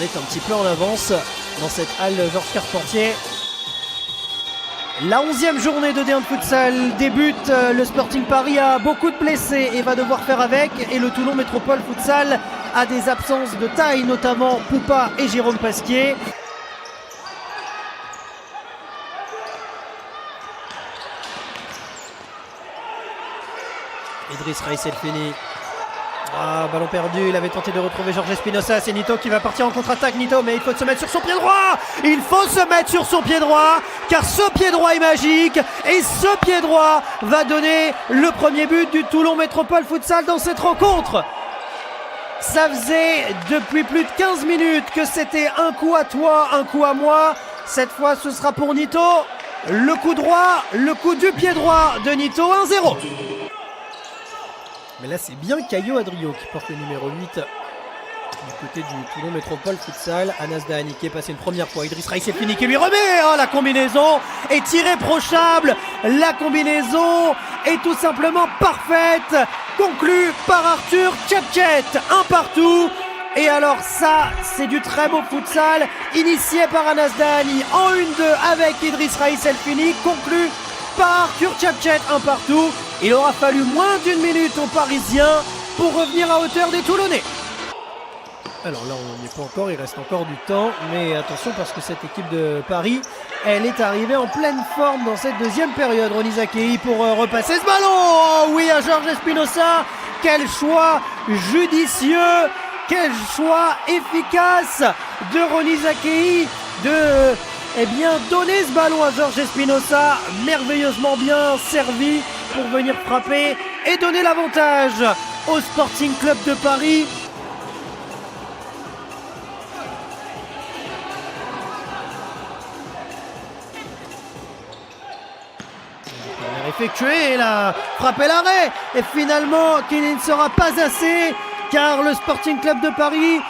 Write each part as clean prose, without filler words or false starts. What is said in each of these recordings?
On est un petit peu en avance dans cette halle Georges Carpentier. La 11e journée de D1 de futsal débute. Le Sporting Paris a beaucoup de blessés et va devoir faire avec. Et le Toulon Métropole Futsal a des absences de taille, notamment Poupa et Jérôme Pasquier. Idriss Raïs Elfini. Ah, ballon perdu, il avait tenté de retrouver Georges Espinosa, c'est Nito qui va partir en contre-attaque. Nito, mais il faut se mettre sur son pied droit. Il faut se mettre sur son pied droit, car ce pied droit est magique. Et ce pied droit va donner le premier but du Toulon Métropole Futsal dans cette rencontre. Ça faisait depuis plus de 15 minutes que c'était un coup à toi, un coup à moi. Cette fois, ce sera pour Nito. Le coup droit, le coup du pied droit de Nito, 1-0. Mais là, c'est bien Caio Adrio qui porte le numéro 8 du côté du Toulon Métropole Futsal. Anas Dahani qui est passé une première fois. Idriss Raïs Elfini qui lui remet. Oh, la combinaison est irréprochable. La combinaison est tout simplement parfaite. Conclue par Arthur Tchapchet. Un partout. Et alors ça, c'est du très beau futsal. Initié par Anas Dahani en 1-2 avec Idriss Raïs Elfini. Conclu par Arthur Tchapchet, un partout. Il aura fallu moins d'une minute aux Parisiens pour revenir à hauteur des Toulonnais. Alors là, on n'y est pas encore, il reste encore du temps. Mais attention parce que cette équipe de Paris, elle est arrivée en pleine forme dans cette deuxième période. Rony Zakei pour repasser ce ballon. Oh oui, à Georges Espinosa. Quel choix judicieux, quel choix efficace de Rony Zakei de donner ce ballon à Georges Espinosa. Merveilleusement bien servi pour venir frapper et donner l'avantage au Sporting Club de Paris. Effectué, la frappe et l'arrêt, et finalement qui ne sera pas assez, car le Sporting Club de Paris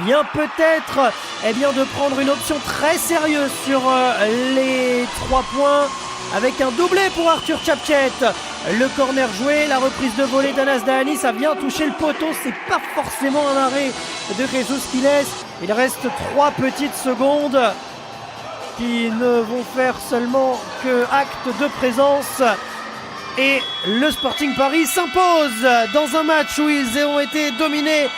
vient peut-être de prendre une option très sérieuse sur les 3 points avec un doublé pour Arthur Tchapchet. Le corner joué, la reprise de volée d'Anas Dahani, ça vient toucher le poteau, c'est pas forcément un arrêt de Jesus qui laisse. Il reste 3 petites secondes qui ne vont faire seulement que acte de présence. Et le Sporting Paris s'impose dans un match où ils ont été dominés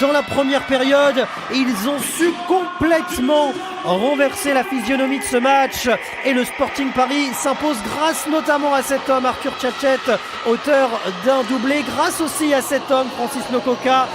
dans la première période. Ils ont su complètement renverser la physionomie de ce match. Et le Sporting Paris s'impose grâce notamment à cet homme, Arthur Tchapchet, auteur d'un doublé. Grâce aussi à cet homme, Francis Lococa.